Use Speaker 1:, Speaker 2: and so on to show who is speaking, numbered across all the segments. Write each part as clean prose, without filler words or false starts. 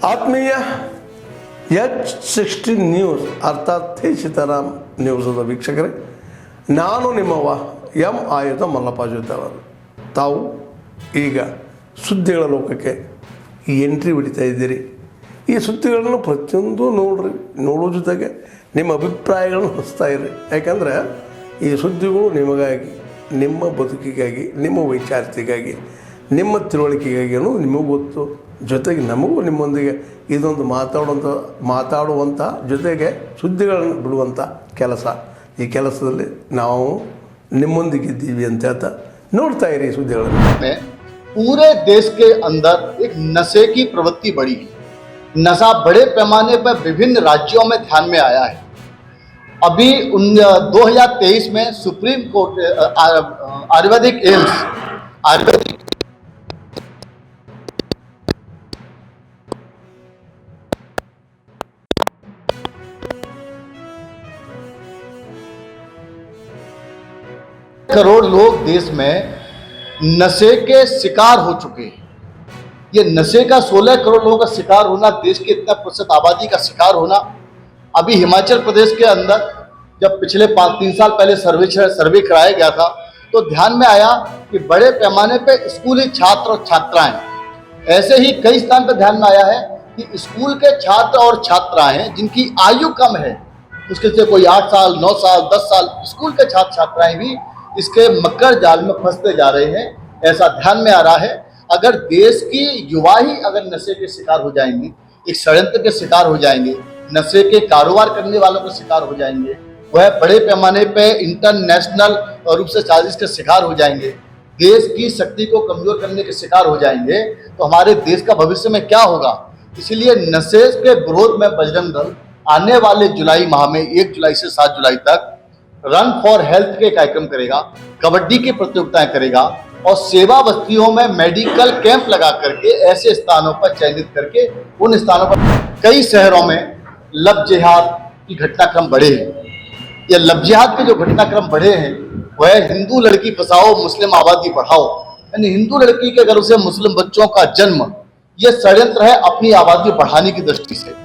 Speaker 1: ಆತ್ಮೀಯ H16 news ಅರ್ಥಾತ್ ಥೇ ಸೀತಾರಾಮ್ ನ್ಯೂಸದ ವೀಕ್ಷಕರೇ, ನಾನು ನಿಮ್ಮವ ಎಂ ಆಯುಧ ಮಲ್ಲಪ್ಪ ಜೊತೆವರು. ತಾವು ಈಗ ಸುದ್ದಿಗಳ ಲೋಕಕ್ಕೆ ಎಂಟ್ರಿ ಹೊಡಿತಾ ಇದ್ದೀರಿ. ಈ ಸುದ್ದಿಗಳನ್ನು ಪ್ರತಿಯೊಂದು ನೋಡೋ ಜೊತೆಗೆ ನಿಮ್ಮ ಅಭಿಪ್ರಾಯಗಳನ್ನು ಹೊಸ್ತಾ ಇರಿ. ಯಾಕಂದರೆ ಈ ಸುದ್ದಿಗಳು ನಿಮಗಾಗಿ, ನಿಮ್ಮ ಬದುಕಿಗಾಗಿ, ನಿಮ್ಮ ವೈಚಾರಿಕೆಗಾಗಿ, ನಿಮ್ಮ ತಿಳುವಳಿಕೆಗಾಗಿ ಅನ್ನೋದು ನಿಮಗೂ ಗೊತ್ತು. ಜೊತೆಗೆ ನಮಗೂ ನಿಮ್ಮೊಂದಿಗೆ ಇದೊಂದು ಮಾತಾಡುವಂಥ ಜೊತೆಗೆ ಸುದ್ದಿಗಳನ್ನು ಬಿಡುವಂಥ ಕೆಲಸ. ಈ ಕೆಲಸದಲ್ಲಿ ನಾವು ನಿಮ್ಮೊಂದಿಗಿದ್ದೀವಿ ಅಂತ ಹೇಳ್ತಾ ನೋಡ್ತಾ ಇರಿ ಸುದ್ದಿಗಳನ್ನು.
Speaker 2: पूरे देश के अंदर एक नशे की प्रवृत्ति बढ़ी है. नशा बड़े पैमाने पर विभिन्न राज्यों में ध्यान में आया है. अभी 2023 में supreme court Ayurvedic AIIMS Ayurvedic crore लोग देश में नशे के शिकार हो चुके हैं. ये नशे का 16 करोड़ लोगों का शिकार होना, देश की इतना प्रतिशत आबादी का शिकार होना. अभी हिमाचल प्रदेश के अंदर जब पिछले 3 साल पहले सर्वे कराया गया था तो ध्यान में आया कि बड़े पैमाने पे स्कूली छात्र और छात्राएं, ऐसे ही कई स्थान पर ध्यान में आया है कि स्कूल के छात्र और छात्राएं जिनकी आयु कम है, उसके से कोई 8 साल 9 साल 10 साल स्कूल के छात्र छात्राएं भी इसके मकर जाल में फंसते जा रहे हैं. ऐसा ध्यान में आ रहा है. अगर देश की युवा ही अगर नशे के शिकार हो जाएंगे, एक षड्यंत्र के शिकार हो जाएंगे, नशे के कारोबार करने वालों के शिकार हो जाएंगे, वह बड़े पैमाने पे इंटरनेशनल रूप से साजिश के शिकार हो जाएंगे, देश की शक्ति को कमजोर करने के शिकार हो जाएंगे, तो हमारे देश का भविष्य में क्या होगा. इसलिए नशे के विरोध में बजरंग दल आने वाले जुलाई माह में 1 जुलाई से 7 जुलाई तक रन फॉर हेल्थ के कार्यक्रम करेगा, कबड्डी की प्रतियोगिताएं करेगा और सेवा बस्तियों में मेडिकल कैंप लगा करके ऐसे स्थानों पर चयनित करके उन स्थानों पर कई शहरों में लव जिहाद की घटनाक्रम बढ़े हैं. ये लव जिहाद के जो घटनाक्रम बढ़े हैं वह हिंदू लड़की फंसाओ मुस्लिम आबादी बढ़ाओ, यानी हिंदू लड़की के घर से मुस्लिम बच्चों का जन्म, ये षड्यंत्र है अपनी आबादी बढ़ाने की दृष्टि से.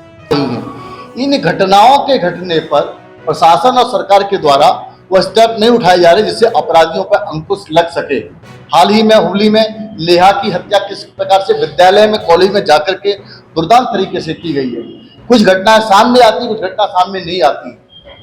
Speaker 2: इन घटनाओं के घटने पर प्रशासन और सरकार के द्वारा वह स्टेप नहीं उठाए जा रहे जिससे अपराधियों पर अंकुश लग सके. हाल ही में हुबली में नेहा की हत्या किस प्रकार से विद्यालय में कॉलेज में जाकर के दुर्दांत तरीके से की गई है. कुछ घटनाएं सामने आती, कुछ घटना सामने नहीं आती.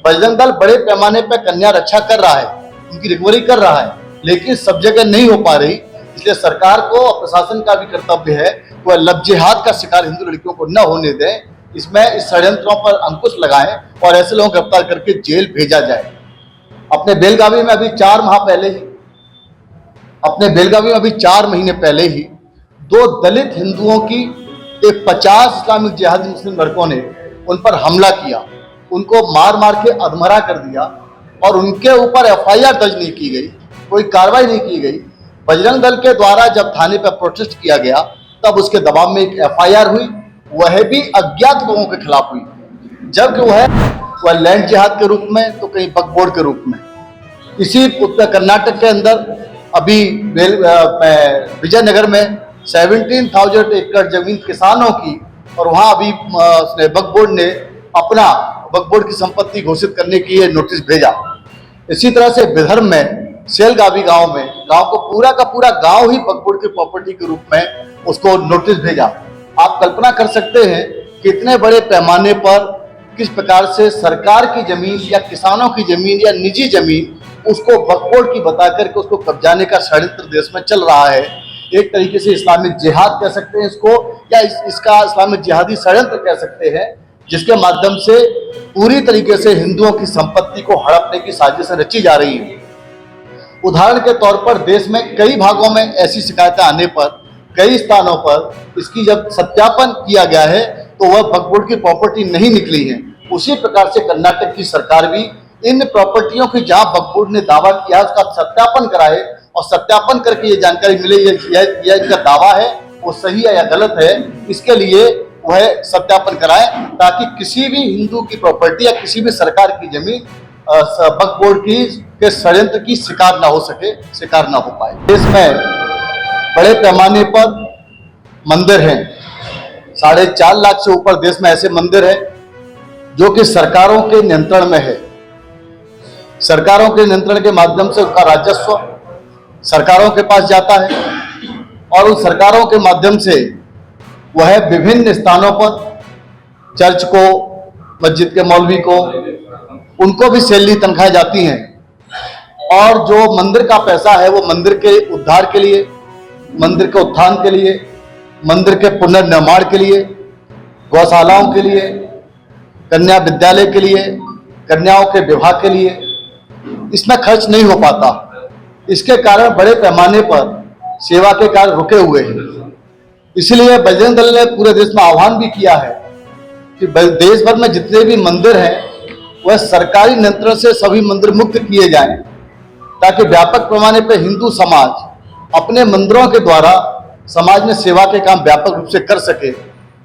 Speaker 2: बजरंग दल बड़े पैमाने पर कन्या रक्षा कर रहा है, उनकी रिकवरी कर रहा है, लेकिन सब जगह नहीं हो पा रही. इसलिए सरकार को और प्रशासन का भी कर्तव्य है वह लव जिहाद का शिकार हिंदू लड़कियों को न होने दें. इसमें इस षड्यंत्रों पर अंकुश लगाएं और ऐसे लोगों को गिरफ्तार करके जेल भेजा जाए. अपने बेलगावी में अभी 4 महीने पहले ही 2 दलित हिंदुओं की एक 50 इस्लामिक जिहादी मुस्लिम लड़कों ने उन पर हमला किया, उनको मार के अधमरा कर दिया और उनके ऊपर FIR दर्ज नहीं की गई, कोई कार्रवाई नहीं की गई. बजरंग दल के द्वारा जब थाने पर प्रोटेस्ट किया गया तब उसके दबाव में एक FIR हुई, वह भी अज्ञात लोगों के खिलाफ हुई, जबकि वह लैंड जिहाद के रूप में तो कहीं बकबोर्ड के रूप में. इसी उत्तर कर्नाटक के अंदर अभी विजयनगर में 17,000 एकड़ जमीन किसानों की, और वहां अभी बकबोर्ड ने अपना बकबोर्ड की संपत्ति घोषित करने की ये नोटिस भेजा. इसी तरह से विदर्भ में सेलगावी गांव को पूरा का पूरा गांव ही बकबोर्ड की प्रॉपर्टी के रूप में उसको नोटिस भेजा. आप कल्पना कर सकते हैं कि इतने बड़े पैमाने पर किस प्रकार से सरकार की जमीन या किसानों की जमीन या निजी जमीन उसको बकबोर्ड की बता करके उसको कब्जाने का षड्यंत्र देश में चल रहा है. एक तरीके से इस्लामिक जिहाद कह सकते हैं इसको, या इसका इस्लामिक जिहादी षड्यंत्र कह सकते हैं, जिसके माध्यम से पूरी तरीके से हिंदुओं की संपत्ति को हड़पने की साजिश रची जा रही है. उदाहरण के तौर पर देश में कई भागों में ऐसी शिकायतें आने पर कई स्थानों पर इसकी जब सत्यापन किया गया है तो वह बकबोर्ड की प्रॉपर्टी नहीं निकली है. उसी प्रकार से कर्नाटक की सरकार भी इन प्रॉपर्टियों की जहां बकबोर्ड ने दावा किया उसका सत्यापन कराए और सत्यापन करके ये जानकारी मिले यह इनका दावा है वो सही है या गलत है, इसके लिए वह सत्यापन कराए ताकि किसी भी हिंदू की प्रॉपर्टी या किसी भी सरकार की जमीन बकबोर्ड के षड्यंत्र की शिकार ना हो पाए. देश में बड़े पैमाने पर मंदिर हैं, 4.5 लाख से ऊपर देश में ऐसे मंदिर हैं जो कि सरकारों के नियंत्रण में है। सरकारों के नियंत्रण के माध्यम से उनका राजस्व सरकारों के पास जाता है और उन सरकारों के माध्यम से वह विभिन्न स्थानों पर चर्च को, मस्जिद के मौलवी को, उनको भी सैलरी तनख्वाहें जाती हैं और जो मंदिर का पैसा है वो मंदिर के उद्धार के लिए, मंदिर के उत्थान के लिए, मंदिर के पुनर्निर्माण के लिए, गौशालाओं के लिए, कन्या विद्यालय के लिए, कन्याओं के विवाह के लिए इसमें खर्च नहीं हो पाता। इसके कारण बड़े पैमाने पर सेवा के कार्य रुके हुए हैं। इसलिए बजरंग दल ने पूरे देश में आह्वान भी किया है कि देश भर में जितने भी मंदिर हैं वह सरकारी नियंत्रण से सभी मंदिर मुक्त किए जाएं, ताकि व्यापक पैमाने पर हिंदू समाज अपने मंदिरों के द्वारा समाज में सेवा के काम व्यापक रूप से कर सके।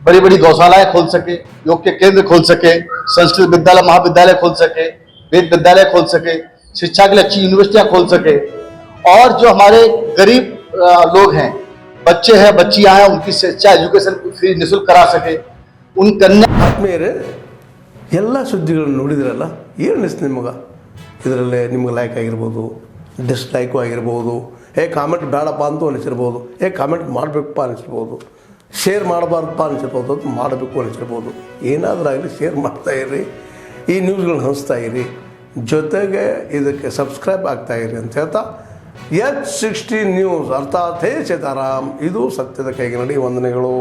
Speaker 2: बड़ी बड़ी गौशालाएं खोल सके, योग के केंद्र खोल सके, संस्कृत विद्यालय महाविद्यालय खोल सके, वेद विद्यालय खोल सके, शिक्षा के लिए अच्छी यूनिवर्सिटियां खोल सके और जो हमारे गरीब लोग हैं, बच्चे हैं, बच्चियां हैं, उनकी शिक्षा एजुकेशन फ्री निःशुल्क करा सके। उन कन्या
Speaker 1: ಆತ್ಮೀಯರೇ, ಎಲ್ಲ ಸುದ್ದಿಗಳನ್ನು ನೋಡಿದ್ರಲ್ಲ, ಏನು ಅನಿಸ್ತು ನಿಮಗೆ? ಇದರಲ್ಲೇ ನಿಮ್ಗೆ ಲೈಕ್ ಆಗಿರ್ಬೋದು, ಡಿಸ್ಲೈಕು ಆಗಿರ್ಬೋದು, ಕಾಮೆಂಟ್ ಬೇಡಪ್ಪ ಅಂತೂ ಅನಿಸಿರ್ಬೋದು, ಕಾಮೆಂಟ್ ಮಾಡಬೇಕಪ್ಪ ಅನಿಸಿರ್ಬೋದು, ಶೇರ್ ಮಾಡಬಾರ್ದಪ್ಪ ಅನಿಸಿರ್ಬೋದು, ಅದು ಮಾಡಬೇಕು ಅನಿಸಿರ್ಬೋದು. ಏನಾದರೂ ಆಗಲಿ ಶೇರ್ ಮಾಡ್ತಾಯಿರಿ, ಈ ನ್ಯೂಸ್ಗಳನ್ನ ಹಂಚ್ತಾ ಇರಿ, ಜೊತೆಗೆ ಇದಕ್ಕೆ ಸಬ್ಸ್ಕ್ರೈಬ್ ಆಗ್ತಾಯಿರಿ ಅಂತ ಹೇಳ್ತಾ H60 ನ್ಯೂಸ್ ಅರ್ಥಾತ್ ಹೇ ಸೀತಾರಾಮ್, ಇದು ಸತ್ಯದ ಕೈಗೆ ನಡಿ. ವಂದನೆಗಳು.